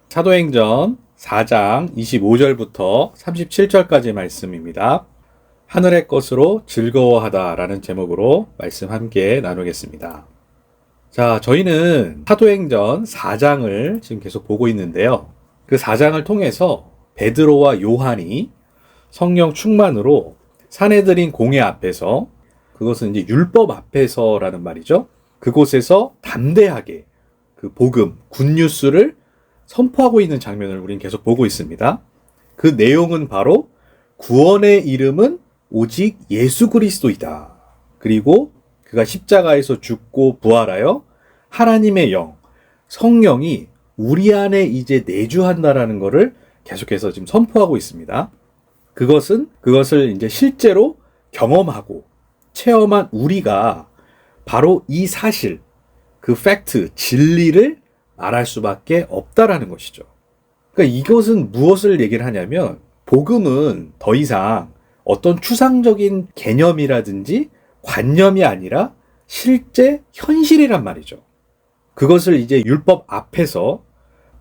사도행전 4장 25절부터 37절까지 말씀입니다. 하늘의 것으로 즐거워하다라는 제목으로 말씀 함께 나누겠습니다. 자, 저희는 사도행전 4장을 지금 계속 보고 있는데요. 그 4장을 통해서 베드로와 요한이 성령 충만으로 사내들인 공회 앞에서, 그것은 이제 율법 앞에서라는 말이죠. 그곳에서 담대하게 그 복음, 굿뉴스를 선포하고 있는 장면을 우리는 계속 보고 있습니다. 그 내용은 바로 구원의 이름은 오직 예수 그리스도이다. 그리고 그가 십자가에서 죽고 부활하여 하나님의 영, 성령이 우리 안에 이제 내주한다라는 것을 계속해서 지금 선포하고 있습니다. 그것을 이제 실제로 경험하고 체험한 우리가 바로 이 사실, 그 팩트, 진리를 말할 수밖에 없다라는 것이죠. 그러니까 이것은 무엇을 얘기를 하냐면, 복음은 더 이상 어떤 추상적인 개념이라든지 관념이 아니라 실제 현실이란 말이죠. 그것을 이제 율법 앞에서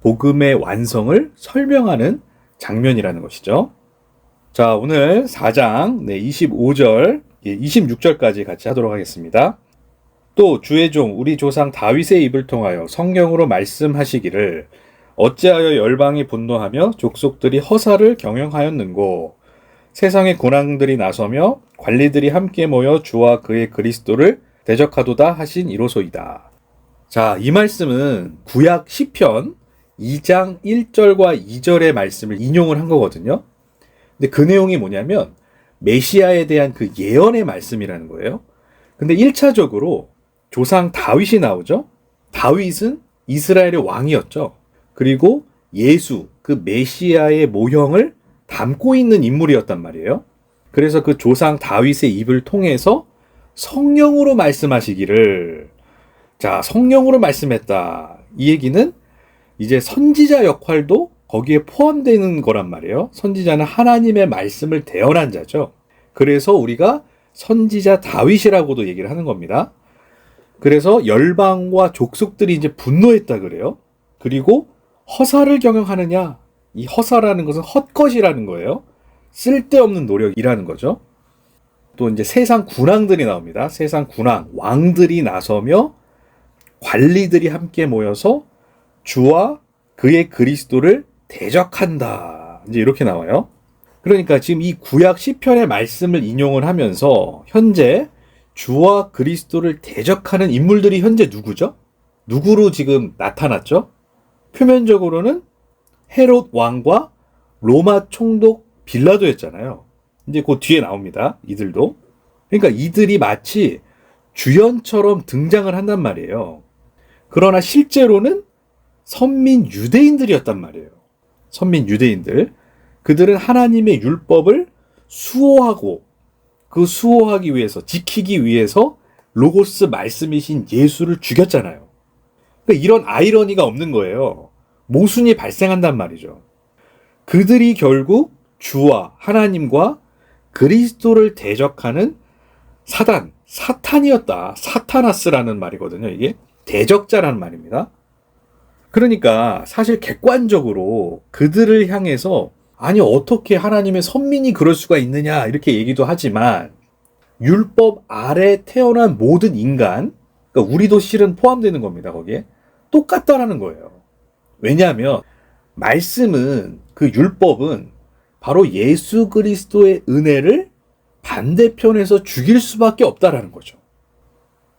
복음의 완성을 설명하는 장면이라는 것이죠. 자, 오늘 4장 25절, 26절까지 같이 하도록 하겠습니다. 또 주의 종 우리 조상 다윗의 입을 통하여 성경으로 말씀하시기를 어찌하여 열방이 분노하며 족속들이 허사를 경영하였는고 세상의 군왕들이 나서며 관리들이 함께 모여 주와 그의 그리스도를 대적하도다 하신 이로소이다. 자, 이 말씀은 구약 시편 2장 1절과 2절의 말씀을 인용을 한 거거든요. 근데 그 내용이 뭐냐면 메시아에 대한 그 예언의 말씀이라는 거예요. 근데 1차적으로 조상 다윗이 나오죠. 다윗은 이스라엘의 왕이었죠. 그리고 예수, 그 메시아의 모형을 담고 있는 인물이었단 말이에요. 그래서 그 조상 다윗의 입을 통해서 성령으로 말씀하시기를, 자, 성령으로 말씀했다. 이 얘기는 이제 선지자 역할도 거기에 포함되는 거란 말이에요. 선지자는 하나님의 말씀을 대언한 자죠. 그래서 우리가 선지자 다윗이라고도 얘기를 하는 겁니다. 그래서 열방과 족속들이 이제 분노했다 그래요. 그리고 허사를 경영하느냐? 이 허사라는 것은 헛것이라는 거예요. 쓸데없는 노력이라는 거죠. 또 이제 세상 군왕들이 나옵니다. 세상 군왕, 왕들이 나서며 관리들이 함께 모여서 주와 그의 그리스도를 대적한다. 이제 이렇게 나와요. 그러니까 지금 이 구약 시편의 말씀을 인용을 하면서 현재 주와 그리스도를 대적하는 인물들이 현재 누구죠? 누구로 지금 나타났죠? 표면적으로는 헤롯 왕과 로마 총독 빌라도였잖아요. 이제 그 뒤에 나옵니다. 이들도. 그러니까 이들이 마치 주연처럼 등장을 한단 말이에요. 그러나 실제로는 선민 유대인들이었단 말이에요. 선민 유대인들. 그들은 하나님의 율법을 수호하고 그 수호하기 위해서, 지키기 위해서 로고스 말씀이신 예수를 죽였잖아요. 그러니까 이런 아이러니가 없는 거예요. 모순이 발생한단 말이죠. 그들이 결국 주와 하나님과 그리스도를 대적하는 사탄이었다. 사타나스라는 말이거든요. 이게 대적자라는 말입니다. 그러니까 사실 객관적으로 그들을 향해서 아니 어떻게 하나님의 선민이 그럴 수가 있느냐 이렇게 얘기도 하지만 율법 아래 태어난 모든 인간, 그러니까 우리도 실은 포함되는 겁니다. 거기에 똑같다라는 거예요. 왜냐하면 말씀은, 그 율법은 바로 예수 그리스도의 은혜를 반대편에서 죽일 수밖에 없다라는 거죠.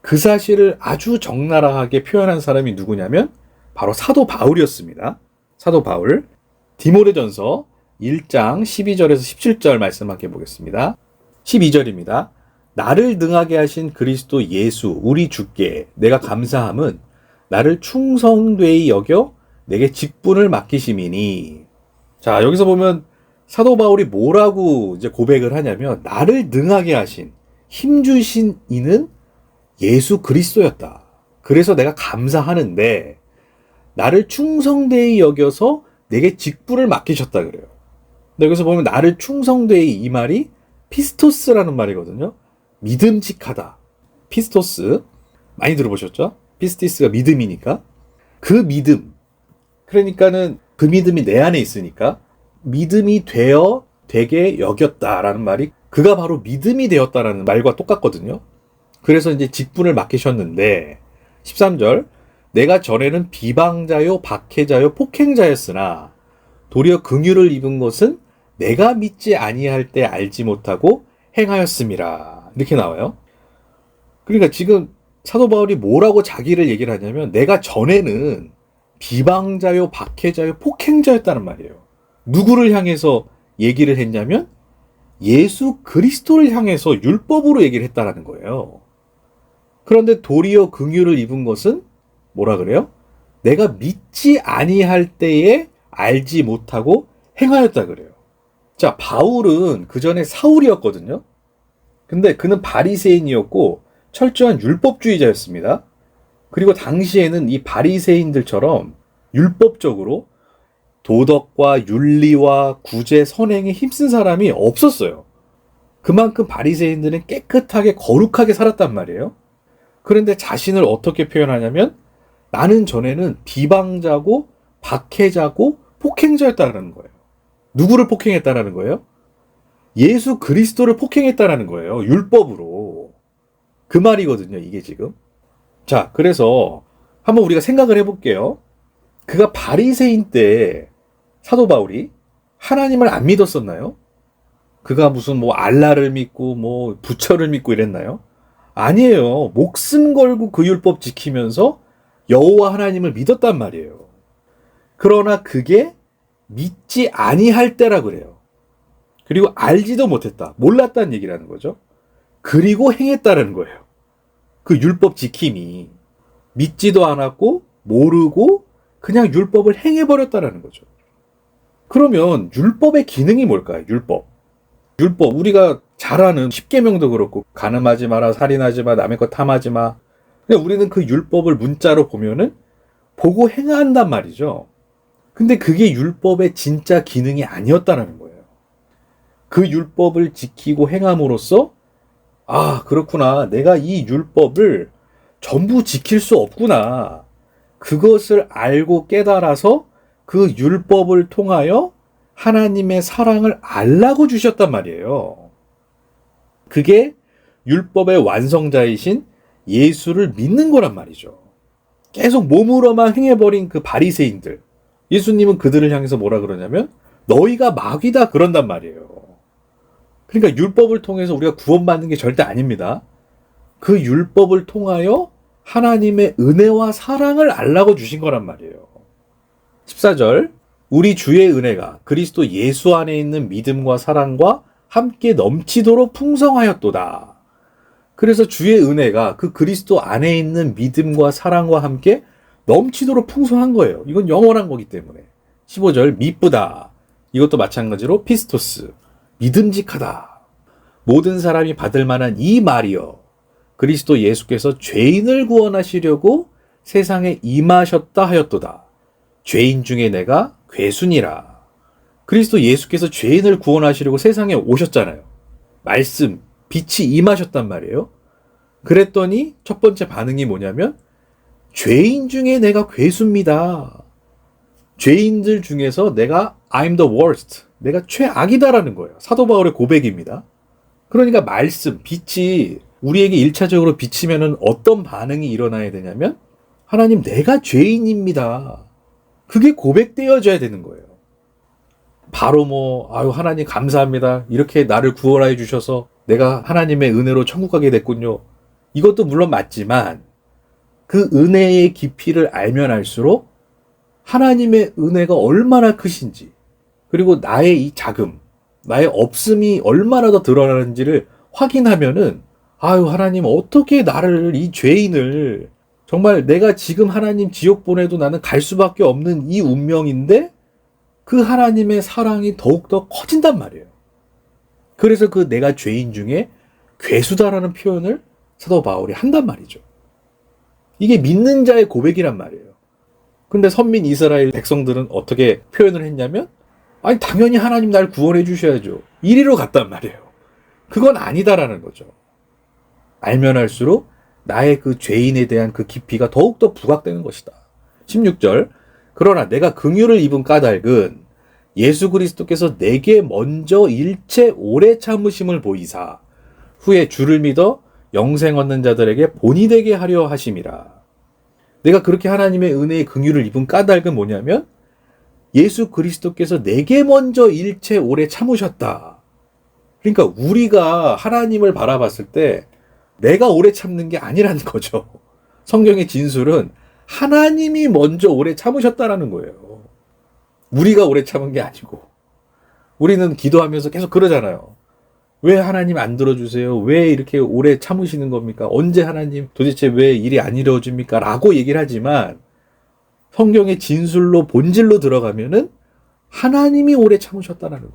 그 사실을 아주 적나라하게 표현한 사람이 누구냐면 바로 사도 바울이었습니다. 사도 바울. 디모데전서 1장 12절에서 17절 말씀 함께 보겠습니다. 12절입니다. 나를 능하게 하신 그리스도 예수 우리 주께 내가 감사함은 나를 충성되이 여겨 내게 직분을 맡기심이니. 자, 여기서 보면 사도 바울이 뭐라고 이제 고백을 하냐면 나를 능하게 하신, 힘주신 이는 예수 그리스도였다. 그래서 내가 감사하는데 나를 충성되이 여겨서 내게 직분을 맡기셨다 그래요. 근데 여기서 보면 나를 충성되이, 이 말이 피스토스라는 말이거든요. 믿음직하다. 피스토스 많이 들어보셨죠? 피스티스가 믿음이니까. 그 믿음. 그러니까는 그 믿음이 내 안에 있으니까 믿음이 되어 되게 여겼다라는 말이 그가 바로 믿음이 되었다라는 말과 똑같거든요. 그래서 이제 직분을 맡기셨는데 13절 내가 전에는 비방자요 박해자요 폭행자였으나 도리어 긍휼을 입은 것은 내가 믿지 아니할 때 알지 못하고 행하였음이라 이렇게 나와요. 그러니까 지금 사도 바울이 뭐라고 자기를 얘기를 하냐면 내가 전에는 비방자요 박해자요 폭행자였다는 말이에요. 누구를 향해서 얘기를 했냐면 예수 그리스도를 향해서 율법으로 얘기를 했다라는 거예요. 그런데 도리어 긍휼을 입은 것은 뭐라 그래요? 내가 믿지 아니할 때에 알지 못하고 행하였다 그래요. 자, 바울은 그 전에 사울이었거든요. 근데 그는 바리새인이었고 철저한 율법주의자였습니다. 그리고 당시에는 이 바리새인들처럼 율법적으로 도덕과 윤리와 구제, 선행에 힘쓴 사람이 없었어요. 그만큼 바리새인들은 깨끗하게 거룩하게 살았단 말이에요. 그런데 자신을 어떻게 표현하냐면 나는 전에는 비방자고 박해자고 폭행자였다는 거예요. 누구를 폭행했다라는 거예요? 예수 그리스도를 폭행했다라는 거예요. 율법으로. 그 말이거든요, 이게 지금. 자, 그래서 한번 우리가 생각을 해볼게요. 그가 바리새인 때 사도 바울이 하나님을 안 믿었었나요? 그가 무슨 뭐 알라를 믿고 뭐 부처를 믿고 이랬나요? 아니에요. 목숨 걸고 그 율법 지키면서 여호와 하나님을 믿었단 말이에요. 그러나 그게 믿지 아니할 때라 그래요. 그리고 알지도 못했다. 몰랐다는 얘기라는 거죠. 그리고 행했다는 거예요. 그 율법 지킴이 믿지도 않았고 모르고 그냥 율법을 행해버렸다라는 거죠. 그러면 율법의 기능이 뭘까요? 율법, 우리가 잘 아는 십계명도 그렇고 간음하지 마라, 살인하지 마, 남의 것 탐하지 마. 그냥 우리는 그 율법을 문자로 보면은 보고 행한단 말이죠. 근데 그게 율법의 진짜 기능이 아니었다는 거예요. 그 율법을 지키고 행함으로써 아, 그렇구나. 내가 이 율법을 전부 지킬 수 없구나. 그것을 알고 깨달아서 그 율법을 통하여 하나님의 사랑을 알라고 주셨단 말이에요. 그게 율법의 완성자이신 예수를 믿는 거란 말이죠. 계속 몸으로만 행해버린 그 바리새인들. 예수님은 그들을 향해서 뭐라 그러냐면 너희가 마귀다 그런단 말이에요. 그러니까 율법을 통해서 우리가 구원받는 게 절대 아닙니다. 그 율법을 통하여 하나님의 은혜와 사랑을 알라고 주신 거란 말이에요. 14절 우리 주의 은혜가 그리스도 예수 안에 있는 믿음과 사랑과 함께 넘치도록 풍성하였도다. 그래서 주의 은혜가 그 그리스도 안에 있는 믿음과 사랑과 함께 넘치도록 풍성한 거예요. 이건 영원한 거기 때문에. 15절 미쁘다. 이것도 마찬가지로 피스토스. 믿음직하다. 모든 사람이 받을 만한 이 말이여. 그리스도 예수께서 죄인을 구원하시려고 세상에 임하셨다 하였도다. 죄인 중에 내가 괴순이라. 그리스도 예수께서 죄인을 구원하시려고 세상에 오셨잖아요. 말씀, 빛이 임하셨단 말이에요. 그랬더니 첫 번째 반응이 뭐냐면 죄인 중에 내가 괴수입니다. 죄인들 중에서 내가 I'm the worst. 내가 최악이다라는 거예요. 사도 바울의 고백입니다. 그러니까 말씀, 빛이 우리에게 1차적으로 비치면은 어떤 반응이 일어나야 되냐면 하나님 내가 죄인입니다. 그게 고백되어져야 되는 거예요. 바로 아유 하나님 감사합니다. 이렇게 나를 구원해 주셔서 내가 하나님의 은혜로 천국 가게 됐군요. 이것도 물론 맞지만 그 은혜의 깊이를 알면 알수록 하나님의 은혜가 얼마나 크신지 그리고 나의 이 자금, 나의 없음이 얼마나 더 드러나는지를 확인하면은 아유 하나님 어떻게 나를 이 죄인을 정말 내가 지금 하나님 지옥 보내도 나는 갈 수밖에 없는 이 운명인데 그 하나님의 사랑이 더욱더 커진단 말이에요. 그래서 그 내가 죄인 중에 괴수다라는 표현을 사도 바울이 한단 말이죠. 이게 믿는 자의 고백이란 말이에요. 근데 선민 이스라엘 백성들은 어떻게 표현을 했냐면 아니 당연히 하나님 날 구원해 주셔야죠. 이리로 갔단 말이에요. 그건 아니다라는 거죠. 알면 알수록 나의 그 죄인에 대한 그 깊이가 더욱더 부각되는 것이다. 16절 그러나 내가 긍휼을 입은 까닭은 예수 그리스도께서 내게 먼저 일체 오래 참으심을 보이사 후에 주를 믿어 영생 얻는 자들에게 본이 되게 하려 하심이라. 내가 그렇게 하나님의 은혜의 긍휼을 입은 까닭은 뭐냐면 예수 그리스도께서 내게 먼저 일체 오래 참으셨다. 그러니까 우리가 하나님을 바라봤을 때 내가 오래 참는 게 아니라는 거죠. 성경의 진술은 하나님이 먼저 오래 참으셨다라는 거예요. 우리가 오래 참은 게 아니고. 우리는 기도하면서 계속 그러잖아요. 왜 하나님 안 들어주세요? 왜 이렇게 오래 참으시는 겁니까? 언제 하나님 도대체 왜 일이 안 이루어집니까? 라고 얘기를 하지만 성경의 진술로 본질로 들어가면은 하나님이 오래 참으셨다는 거예요.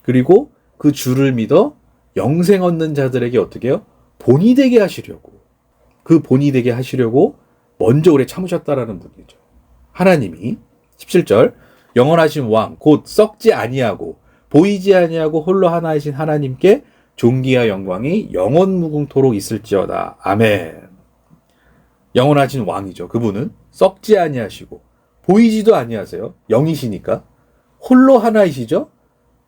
그리고 그 주를 믿어 영생 얻는 자들에게 어떻게 해요? 본이 되게 하시려고. 그 본이 되게 하시려고 먼저 오래 참으셨다라는 분이죠. 하나님이 17절 영원하신 왕 곧 썩지 아니하고 보이지 아니하고 홀로 하나이신 하나님께 존귀와 영광이 영원 무궁토록 있을지어다. 아멘. 영원하신 왕이죠. 그분은 썩지 아니하시고 보이지도 아니하세요. 영이시니까 홀로 하나이시죠.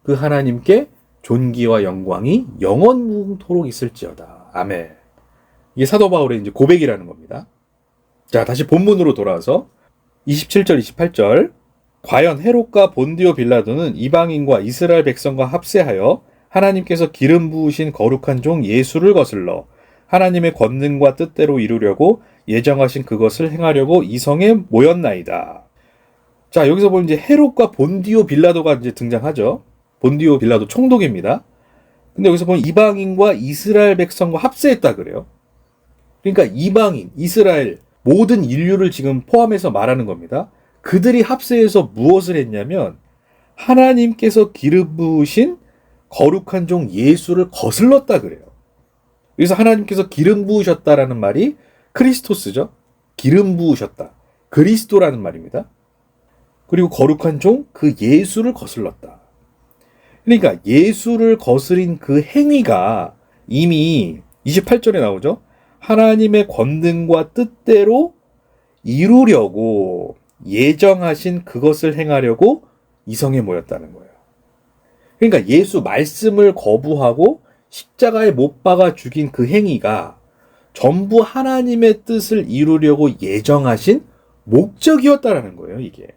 그 하나님께 존귀와 영광이 영원 무궁토록 있을지어다. 아멘. 이게 사도 바울의 이제 고백이라는 겁니다. 자, 다시 본문으로 돌아와서 27절, 28절. 과연 헤롯과 본디오 빌라도는 이방인과 이스라엘 백성과 합세하여 하나님께서 기름 부으신 거룩한 종 예수를 거슬러 하나님의 권능과 뜻대로 이루려고 예정하신 그것을 행하려고 이성에 모였나이다. 자, 여기서 보면 이제 헤롯과 본디오 빌라도가 이제 등장하죠. 본디오 빌라도 총독입니다. 근데 여기서 보면 이방인과 이스라엘 백성과 합세했다 그래요. 그러니까 이방인, 이스라엘 모든 인류를 지금 포함해서 말하는 겁니다. 그들이 합세해서 무엇을 했냐면 하나님께서 기름 부으신 거룩한 종 예수를 거슬렀다 그래요. 그래서 하나님께서 기름 부으셨다라는 말이 크리스토스죠. 기름 부으셨다. 그리스도라는 말입니다. 그리고 거룩한 종 그 예수를 거슬렀다. 그러니까 예수를 거스린 그 행위가 이미 28절에 나오죠. 하나님의 권능과 뜻대로 이루려고 예정하신 그것을 행하려고 이성에 모였다는 거예요. 그러니까 예수 말씀을 거부하고 십자가에 못 박아 죽인 그 행위가 전부 하나님의 뜻을 이루려고 예정하신 목적이었다라는 거예요, 이게.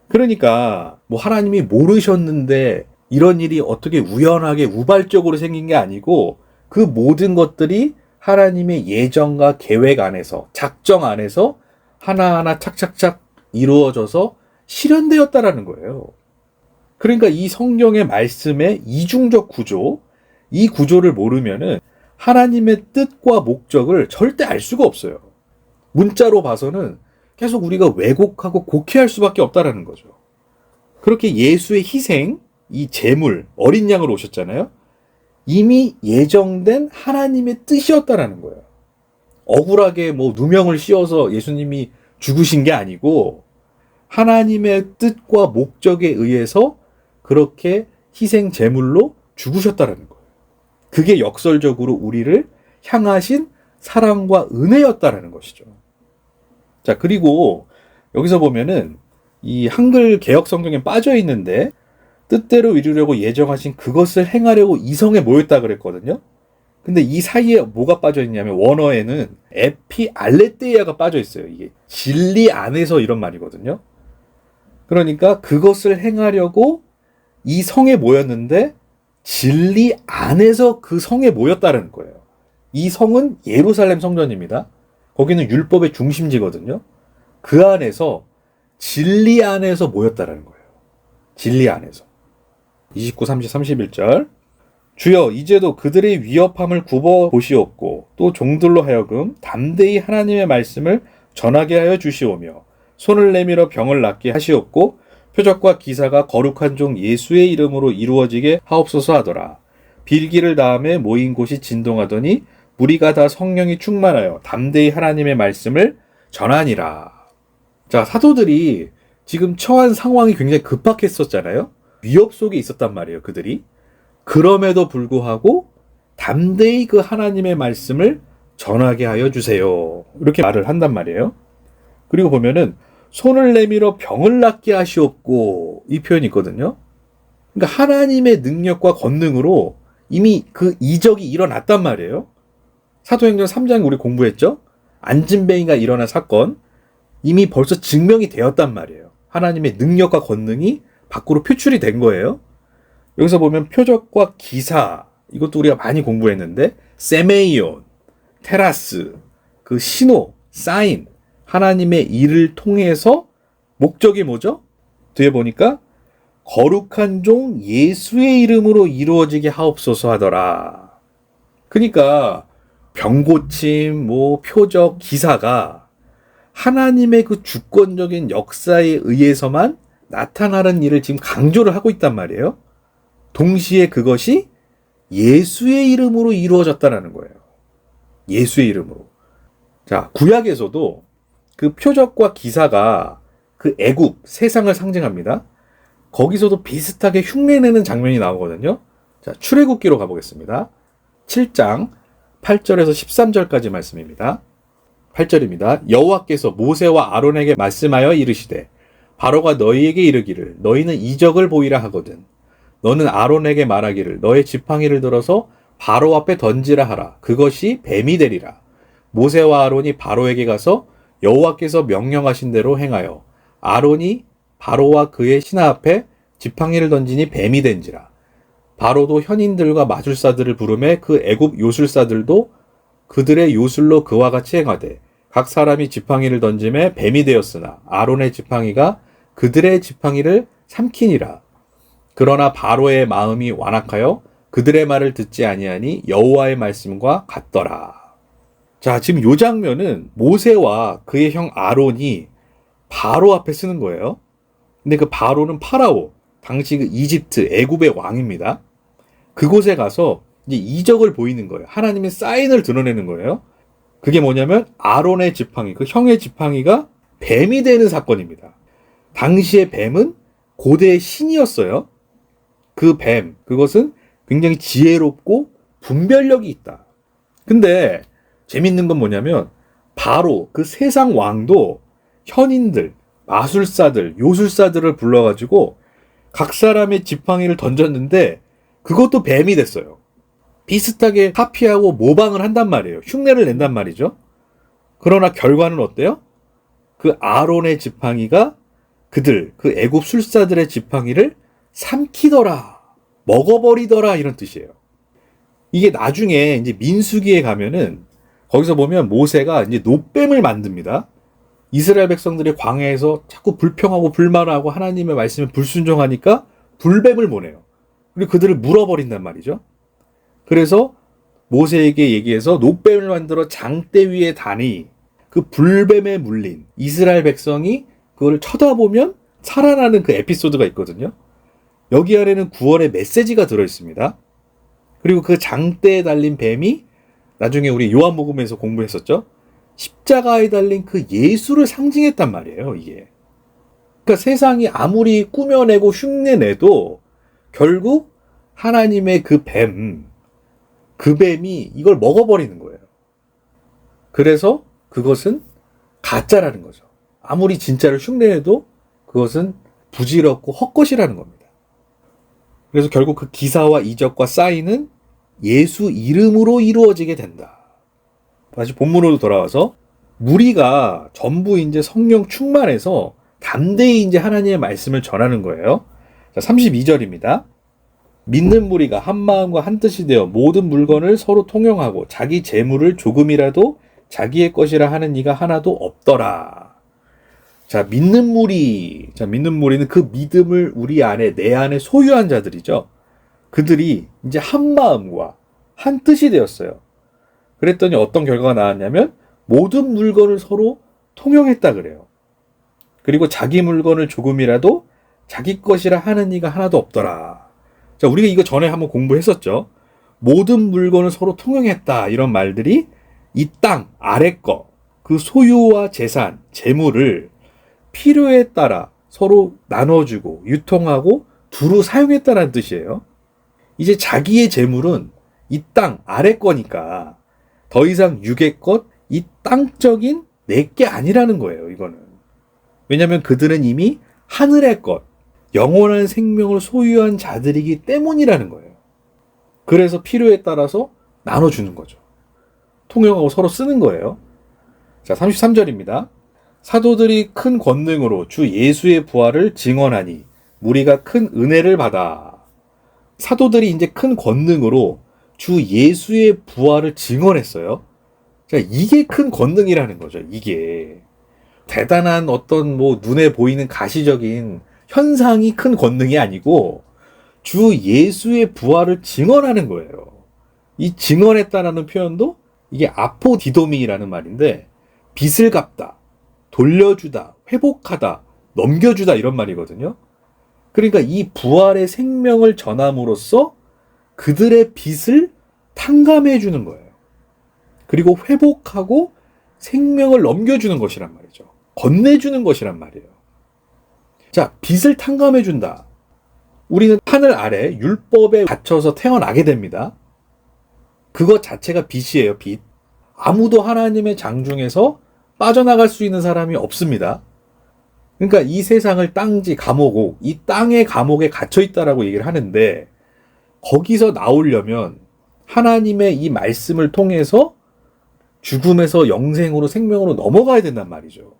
그러니까 뭐 하나님이 모르셨는데 이런 일이 어떻게 우연하게 우발적으로 생긴 게 아니고 그 모든 것들이 하나님의 예정과 계획 안에서, 작정 안에서 하나하나 착착착 이루어져서 실현되었다라는 거예요. 그러니까 이 성경의 말씀의 이중적 구조, 이 구조를 모르면은 하나님의 뜻과 목적을 절대 알 수가 없어요. 문자로 봐서는 계속 우리가 왜곡하고 곡해할 수밖에 없다라는 거죠. 그렇게 예수의 희생, 이 제물, 어린 양으로 오셨잖아요. 이미 예정된 하나님의 뜻이었다라는 거예요. 억울하게 뭐 누명을 씌워서 예수님이 죽으신 게 아니고 하나님의 뜻과 목적에 의해서 그렇게 희생 제물로 죽으셨다라는 거예요. 그게 역설적으로 우리를 향하신 사랑과 은혜였다라는 것이죠. 자, 그리고 여기서 보면은 이 한글 개역 성경에 빠져 있는데 뜻대로 이루려고 예정하신 그것을 행하려고 이성에 모였다 그랬거든요. 근데 이 사이에 뭐가 빠져 있냐면 원어에는 에피 알레테이아가 빠져 있어요. 이게 진리 안에서 이런 말이거든요. 그러니까 그것을 행하려고 이 성에 모였는데 진리 안에서 그 성에 모였다는 거예요. 이 성은 예루살렘 성전입니다. 거기는 율법의 중심지거든요. 그 안에서 진리 안에서 모였다라는 거예요. 진리 안에서. 29, 30, 31절. 주여 이제도 그들의 위협함을 굽어 보시옵고 또 종들로 하여금 담대히 하나님의 말씀을 전하게 하여 주시오며 손을 내밀어 병을 낫게 하시옵고 표적과 기사가 거룩한 종 예수의 이름으로 이루어지게 하옵소서 하더라. 빌기를 다음에 모인 곳이 진동하더니 무리가 다 성령이 충만하여 담대히 하나님의 말씀을 전하니라. 자, 사도들이 지금 처한 상황이 굉장히 급박했었잖아요. 위협 속에 있었단 말이에요, 그들이. 그럼에도 불구하고 담대히 그 하나님의 말씀을 전하게 하여 주세요. 이렇게 말을 한단 말이에요. 그리고 보면은 손을 내밀어 병을 낫게 하시옵고 이 표현이 있거든요. 그러니까 하나님의 능력과 권능으로 이미 그 이적이 일어났단 말이에요. 사도행전 3장 우리 공부했죠? 안진뱅이가 일어난 사건 이미 벌써 증명이 되었단 말이에요. 하나님의 능력과 권능이 밖으로 표출이 된 거예요. 여기서 보면 표적과 기사 이것도 우리가 많이 공부했는데 세메이온, 테라스, 그 신호, 사인 하나님의 일을 통해서 목적이 뭐죠? 뒤에 보니까 거룩한 종 예수의 이름으로 이루어지게 하옵소서 하더라. 그러니까 병고침, 표적, 기사가 하나님의 그 주권적인 역사에 의해서만 나타나는 일을 지금 강조를 하고 있단 말이에요. 동시에 그것이 예수의 이름으로 이루어졌다는 거예요. 예수의 이름으로. 자, 구약에서도 그 표적과 기사가 그 애굽, 세상을 상징합니다. 거기서도 비슷하게 흉내내는 장면이 나오거든요. 자, 출애굽기로 가보겠습니다. 7장 8절에서 13절까지 말씀입니다. 8절입니다. 여호와께서 모세와 아론에게 말씀하여 이르시되 바로가 너희에게 이르기를 너희는 이적을 보이라 하거든 너는 아론에게 말하기를 너의 지팡이를 들어서 바로 앞에 던지라 하라. 그것이 뱀이 되리라. 모세와 아론이 바로에게 가서 여호와께서 명령하신 대로 행하여 아론이 바로와 그의 신하 앞에 지팡이를 던지니 뱀이 된지라. 바로도 현인들과 마술사들을 부르매 그 애굽 요술사들도 그들의 요술로 그와 같이 행하되 각 사람이 지팡이를 던짐에 뱀이 되었으나 아론의 지팡이가 그들의 지팡이를 삼키니라. 그러나 바로의 마음이 완악하여 그들의 말을 듣지 아니하니 여호와의 말씀과 같더라. 자, 지금 이 장면은 모세와 그의 형 아론이 바로 앞에 쓰는 거예요. 근데 그 바로는 파라오, 당시 그 이집트, 애굽의 왕입니다. 그곳에 가서 이제 이적을 보이는 거예요. 하나님의 사인을 드러내는 거예요. 그게 뭐냐면 아론의 지팡이, 그 형의 지팡이가 뱀이 되는 사건입니다. 당시의 뱀은 고대의 신이었어요. 그 뱀, 그것은 굉장히 지혜롭고 분별력이 있다. 근데 재밌는 건 뭐냐면 바로 그 세상 왕도 현인들, 마술사들, 요술사들을 불러가지고 각 사람의 지팡이를 던졌는데 그것도 뱀이 됐어요. 비슷하게 카피하고 모방을 한단 말이에요. 흉내를 낸단 말이죠. 그러나 결과는 어때요? 그 아론의 지팡이가 그 애굽 술사들의 지팡이를 삼키더라, 먹어버리더라 이런 뜻이에요. 이게 나중에 이제 민수기에 가면은 거기서 보면 모세가 이제 놋뱀을 만듭니다. 이스라엘 백성들이 광야에서 자꾸 불평하고 불만하고 하나님의 말씀에 불순종하니까 불뱀을 보내요. 그리고 그들을 물어버린단 말이죠. 그래서 모세에게 얘기해서 놋뱀을 만들어 장대 위에 다니 그 불뱀에 물린 이스라엘 백성이 그걸 쳐다보면 살아나는 그 에피소드가 있거든요. 여기 안에는 구원의 메시지가 들어있습니다. 그리고 그 장대에 달린 뱀이 나중에 우리 요한복음에서 공부했었죠. 십자가에 달린 그 예수를 상징했단 말이에요, 이게. 그러니까 세상이 아무리 꾸며내고 흉내내도 결국 하나님의 그 뱀이 이걸 먹어버리는 거예요. 그래서 그것은 가짜라는 거죠. 아무리 진짜를 흉내내도 그것은 부질없고 헛것이라는 겁니다. 그래서 결국 그 기사와 이적과 사인은 예수 이름으로 이루어지게 된다. 다시 본문으로 돌아와서 무리가 전부 이제 성령 충만해서 담대히 이제 하나님의 말씀을 전하는 거예요. 자, 32절입니다. 믿는 무리가 한 마음과 한 뜻이 되어 모든 물건을 서로 통용하고 자기 재물을 조금이라도 자기의 것이라 하는 이가 하나도 없더라. 자, 믿는 무리는 그 믿음을 우리 안에, 내 안에 소유한 자들이죠. 그들이 이제 한 마음과 한 뜻이 되었어요. 그랬더니 어떤 결과가 나왔냐면 모든 물건을 서로 통용했다 그래요. 그리고 자기 물건을 조금이라도 자기 것이라 하는 이가 하나도 없더라. 자, 우리가 이거 전에 한번 공부했었죠. 모든 물건을 서로 통용했다 이런 말들이 이 땅 아래 거, 그 소유와 재산, 재물을 필요에 따라 서로 나눠주고 유통하고 두루 사용했다는 뜻이에요. 이제 자기의 재물은 이 땅 아래 거니까 더 이상 육의 것, 이 땅적인 내 게 아니라는 거예요, 이거는. 왜냐하면 그들은 이미 하늘의 것, 영원한 생명을 소유한 자들이기 때문이라는 거예요. 그래서 필요에 따라서 나눠주는 거죠. 통용하고 서로 쓰는 거예요. 자, 33절입니다. 사도들이 큰 권능으로 주 예수의 부활을 증언하니 무리가 큰 은혜를 받아. 사도들이 이제 큰 권능으로 주 예수의 부활을 증언했어요. 자, 이게 큰 권능이라는 거죠. 이게 대단한 어떤 뭐 눈에 보이는 가시적인 현상이 큰 권능이 아니고 주 예수의 부활을 증언하는 거예요. 이 증언했다라는 표현도 이게 아포디도미라는 말인데 빚을 갚다, 돌려주다, 회복하다, 넘겨주다 이런 말이거든요. 그러니까 이 부활의 생명을 전함으로써 그들의 빚을 탕감해 주는 거예요. 그리고 회복하고 생명을 넘겨주는 것이란 말이죠. 건네주는 것이란 말이에요. 자, 빚을 탕감해 준다. 우리는 하늘 아래 율법에 갇혀서 태어나게 됩니다. 그것 자체가 빚이에요, 빚. 아무도 하나님의 장중에서 빠져나갈 수 있는 사람이 없습니다. 그러니까 이 세상을 땅지 감옥, 이 땅의 감옥에 갇혀 있다라고 얘기를 하는데 거기서 나오려면 하나님의 이 말씀을 통해서 죽음에서 영생으로 생명으로 넘어가야 된단 말이죠.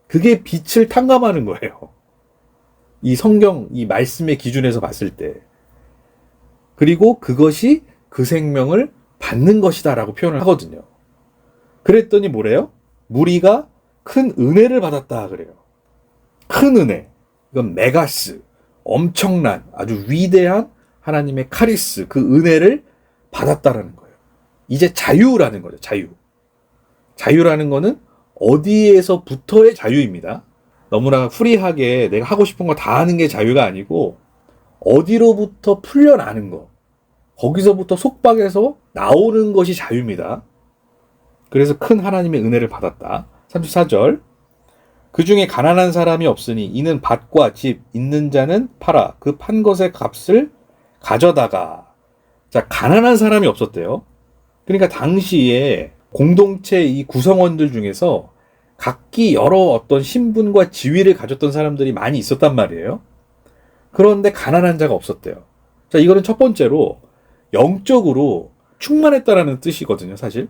그게 빛을 탕감하는 거예요. 이 성경, 이 말씀의 기준에서 봤을 때. 그리고 그것이 그 생명을 받는 것이다 라고 표현을 하거든요. 그랬더니 뭐래요? 무리가 큰 은혜를 받았다 그래요. 큰 은혜. 이건 메가스. 엄청난 아주 위대한 하나님의 카리스, 그 은혜를 받았다라는 거예요. 이제 자유라는 거죠. 자유. 자유라는 거는 어디에서부터의 자유입니다. 너무나 프리하게 내가 하고 싶은 거 다 하는 게 자유가 아니고 어디로부터 풀려나는 거. 거기서부터 속박에서 나오는 것이 자유입니다. 그래서 큰 하나님의 은혜를 받았다. 34절. 그 중에 가난한 사람이 없으니 이는 밭과 집 있는 자는 팔아 그 판 것의 값을 가져다가. 자, 가난한 사람이 없었대요. 그러니까 당시에 공동체 이 구성원들 중에서 각기 여러 어떤 신분과 지위를 가졌던 사람들이 많이 있었단 말이에요. 그런데 가난한 자가 없었대요. 자, 이거는 첫 번째로 영적으로 충만했다라는 뜻이거든요, 사실.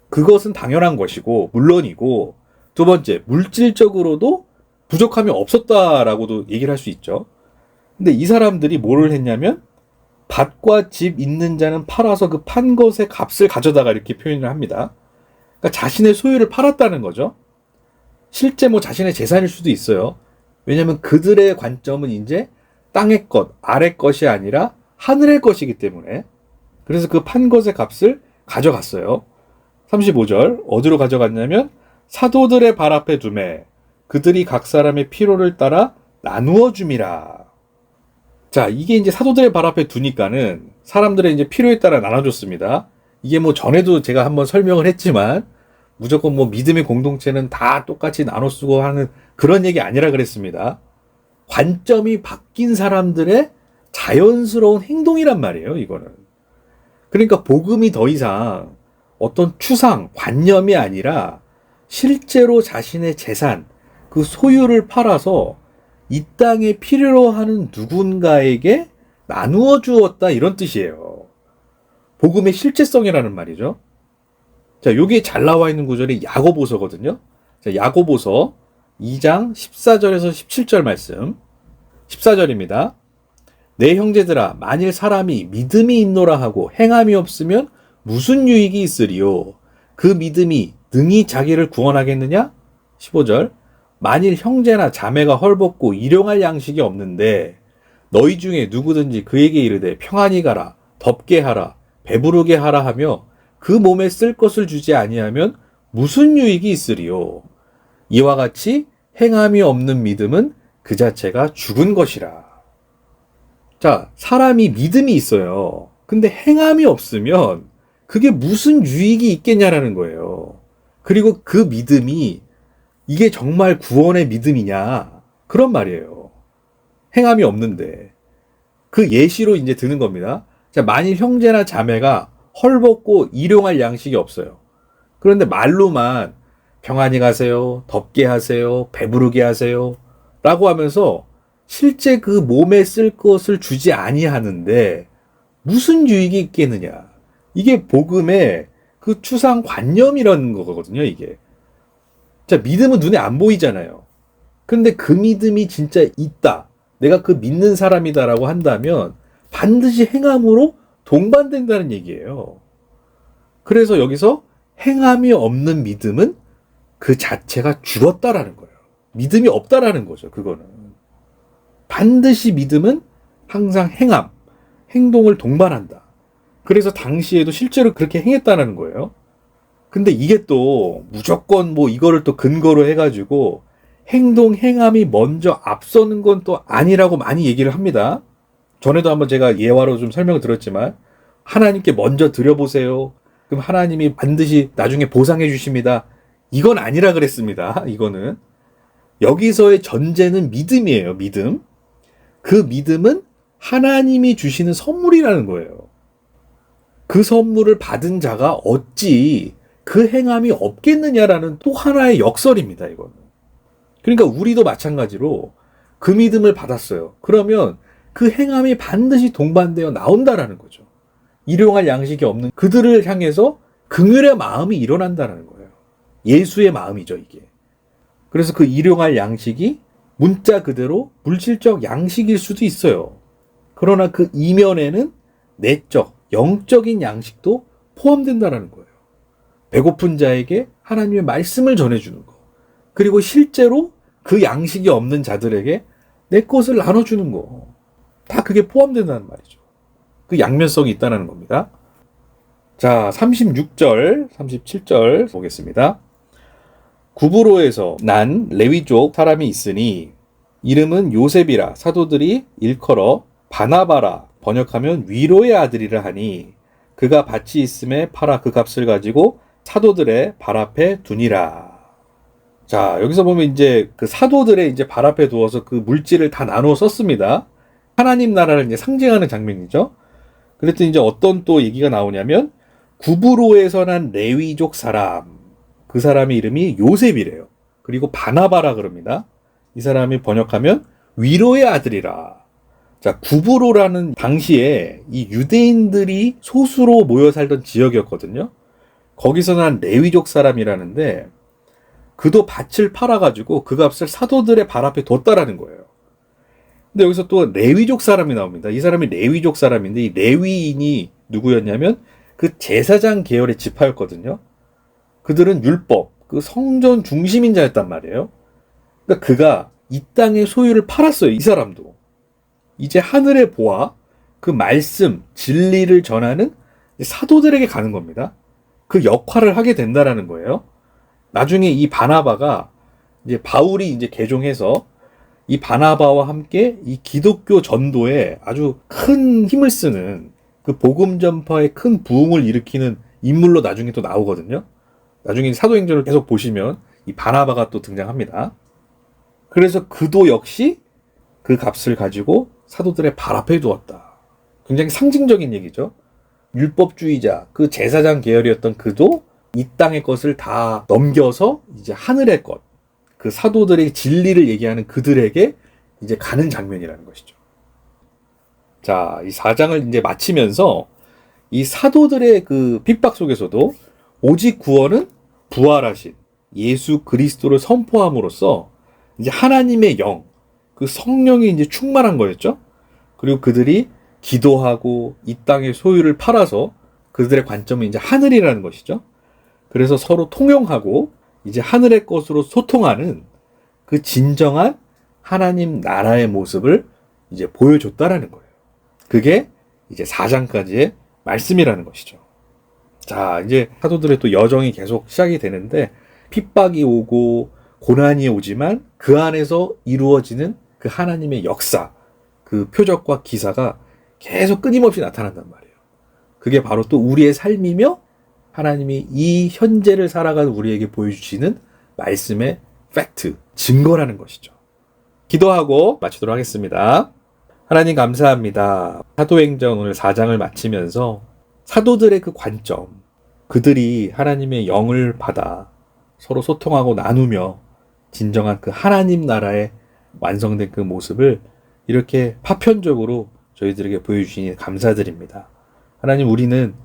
그것은 당연한 것이고 물론이고, 두 번째, 물질적으로도 부족함이 없었다라고도 얘기를 할 수 있죠. 근데 이 사람들이 뭐를 했냐면 밭과 집 있는 자는 팔아서 그 판 것의 값을 가져다가 이렇게 표현을 합니다. 그러니까 자신의 소유를 팔았다는 거죠. 실제 뭐 자신의 재산일 수도 있어요. 왜냐하면 그들의 관점은 이제 땅의 것, 아래 것이 아니라 하늘의 것이기 때문에. 그래서 그 판 것의 값을 가져갔어요. 35절 어디로 가져갔냐면 사도들의 발 앞에 두매 그들이 각 사람의 필요를 따라 나누어 줌이라. 자, 이게 이제 사도들의 발 앞에 두니까는 사람들의 이제 필요에 따라 나눠줬습니다. 이게 뭐 전에도 제가 한번 설명을 했지만 무조건 뭐 믿음의 공동체는 다 똑같이 나눠 쓰고 하는 그런 얘기 아니라 그랬습니다. 관점이 바뀐 사람들의 자연스러운 행동이란 말이에요, 이거는. 그러니까 복음이 더 이상 어떤 추상, 관념이 아니라 실제로 자신의 재산, 그 소유를 팔아서 이 땅에 필요로 하는 누군가에게 나누어 주었다 이런 뜻이에요. 복음의 실제성이라는 말이죠. 자, 여기에 잘 나와 있는 구절이 야고보서거든요. 자, 야고보서 2장 14절에서 17절 말씀. 14절입니다. 내 형제들아 만일 사람이 믿음이 있노라 하고 행함이 없으면 무슨 유익이 있으리요? 그 믿음이 능히 자기를 구원하겠느냐? 15절. 만일 형제나 자매가 헐벗고 일용할 양식이 없는데 너희 중에 누구든지 그에게 이르되 평안히 가라, 덥게 하라, 배부르게 하라 하며 그 몸에 쓸 것을 주지 아니하면 무슨 유익이 있으리요? 이와 같이 행함이 없는 믿음은 그 자체가 죽은 것이라. 자, 사람이 믿음이 있어요. 근데 행함이 없으면 그게 무슨 유익이 있겠냐라는 거예요. 그리고 그 믿음이 이게 정말 구원의 믿음이냐? 그런 말이에요. 행함이 없는데. 그 예시로 이제 드는 겁니다. 자, 만일 형제나 자매가 헐벗고 일용할 양식이 없어요. 그런데 말로만 평안히 가세요, 덥게 하세요, 배부르게 하세요 라고 하면서 실제 그 몸에 쓸 것을 주지 아니하는데 무슨 유익이 있겠느냐. 이게 복음의 그 추상관념이라는 거거든요, 이게. 자, 믿음은 눈에 안 보이잖아요. 근데 그 믿음이 진짜 있다. 내가 그 믿는 사람이다라고 한다면 반드시 행함으로 동반된다는 얘기예요. 그래서 여기서 행함이 없는 믿음은 그 자체가 죽었다라는 거예요. 믿음이 없다라는 거죠, 그거는. 반드시 믿음은 항상 행함, 행동을 동반한다. 그래서 당시에도 실제로 그렇게 행했다는 거예요. 근데 이게 또 무조건 뭐 이거를 또 근거로 해가지고 행동, 행함이 먼저 앞서는 건 또 아니라고 많이 얘기를 합니다. 전에도 한번 제가 예화로 좀 설명을 드렸지만 하나님께 먼저 드려보세요. 그럼 하나님이 반드시 나중에 보상해 주십니다. 이건 아니라 그랬습니다. 이거는. 여기서의 전제는 믿음이에요. 믿음. 그 믿음은 하나님이 주시는 선물이라는 거예요. 그 선물을 받은 자가 어찌 그 행함이 없겠느냐라는 또 하나의 역설입니다. 이거는. 그러니까 우리도 마찬가지로 그 믿음을 받았어요. 그러면 그 행함이 반드시 동반되어 나온다라는 거죠. 일용할 양식이 없는 그들을 향해서 긍휼의 마음이 일어난다는 거예요. 예수의 마음이죠, 이게. 그래서 그 일용할 양식이 문자 그대로 물질적 양식일 수도 있어요. 그러나 그 이면에는 내적, 영적인 양식도 포함된다는 거예요. 배고픈 자에게 하나님의 말씀을 전해주는 거. 그리고 실제로 그 양식이 없는 자들에게 내 것을 나눠주는 거. 다 그게 포함된다는 말이죠. 그 양면성이 있다는 겁니다. 자, 36절, 37절 보겠습니다. 구브로에서 난 레위족 사람이 있으니 이름은 요셉이라 사도들이 일컬어 바나바라 번역하면 위로의 아들이라 하니 그가 밭이 있음에 팔아 그 값을 가지고 사도들의 발 앞에 두니라. 자, 여기서 보면 이제 그 사도들의 이제 발 앞에 두어서 그 물질을 다 나누어 썼습니다. 하나님 나라를 이제 상징하는 장면이죠. 그랬더니 이제 어떤 또 얘기가 나오냐면 구브로에서 난 레위족 사람. 그 사람의 이름이 요셉이래요. 그리고 바나바라 그럽니다. 이 사람이 번역하면 위로의 아들이라. 자, 구브로라는 당시에 이 유대인들이 소수로 모여 살던 지역이었거든요. 거기서 난 레위족 사람이라는데 그도 밭을 팔아가지고 그 값을 사도들의 발 앞에 뒀다라는 거예요. 근데 여기서 또 레위족 사람이 나옵니다. 이 사람이 레위족 사람인데 이 레위인이 누구였냐면 그 제사장 계열의 지파였거든요. 그들은 율법, 그 성전 중심인 자였단 말이에요. 그러니까 그가 이 땅의 소유를 팔았어요. 이 사람도. 이제 하늘의 보아, 그 말씀, 진리를 전하는 사도들에게 가는 겁니다. 그 역할을 하게 된다라는 거예요. 나중에 이 바나바가 이제 바울이 이제 개종해서 이 바나바와 함께 이 기독교 전도에 아주 큰 힘을 쓰는 그 복음 전파에 큰 부흥을 일으키는 인물로 나중에 또 나오거든요. 나중에 사도행전을 계속 보시면 이 바나바가 또 등장합니다. 그래서 그도 역시 그 값을 가지고 사도들의 발 앞에 두었다. 굉장히 상징적인 얘기죠. 율법주의자, 그 제사장 계열이었던 그도 이 땅의 것을 다 넘겨서 이제 하늘의 것, 그 사도들의 진리를 얘기하는 그들에게 이제 가는 장면이라는 것이죠. 자, 이 4장을 이제 마치면서 이 사도들의 그 핍박 속에서도 오직 구원은 부활하신 예수 그리스도를 선포함으로써 이제 하나님의 영, 그 성령이 이제 충만한 거였죠. 그리고 그들이 기도하고 이 땅의 소유를 팔아서 그들의 관점은 이제 하늘이라는 것이죠. 그래서 서로 통용하고 이제 하늘의 것으로 소통하는 그 진정한 하나님 나라의 모습을 이제 보여줬다라는 거예요. 그게 이제 4장까지의 말씀이라는 것이죠. 자, 이제 사도들의 또 여정이 계속 시작이 되는데 핍박이 오고 고난이 오지만 그 안에서 이루어지는 그 하나님의 역사, 그 표적과 기사가 계속 끊임없이 나타난단 말이에요. 그게 바로 또 우리의 삶이며 하나님이 이 현재를 살아가는 우리에게 보여주시는 말씀의 팩트, 증거라는 것이죠. 기도하고 마치도록 하겠습니다. 하나님 감사합니다. 사도행전 오늘 4장을 마치면서 사도들의 그 관점, 그들이 하나님의 영을 받아 서로 소통하고 나누며 진정한 그 하나님 나라의 완성된 그 모습을 이렇게 파편적으로 저희들에게 보여주시니 감사드립니다. 하나님, 우리는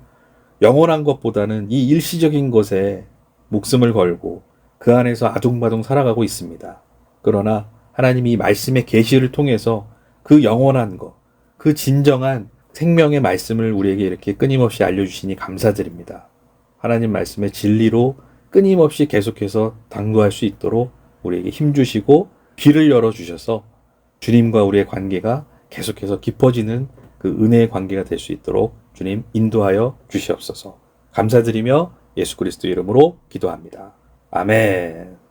영원한 것보다는 이 일시적인 것에 목숨을 걸고 그 안에서 아둥바둥 살아가고 있습니다. 그러나 하나님이 이 말씀의 계시를 통해서 그 영원한 것, 그 진정한 생명의 말씀을 우리에게 이렇게 끊임없이 알려주시니 감사드립니다. 하나님 말씀의 진리로 끊임없이 계속해서 당도할 수 있도록 우리에게 힘주시고 귀를 열어주셔서 주님과 우리의 관계가 계속해서 깊어지는 그 은혜의 관계가 될 수 있도록 주님 인도하여 주시옵소서. 감사드리며 예수 그리스도 이름으로 기도합니다. 아멘.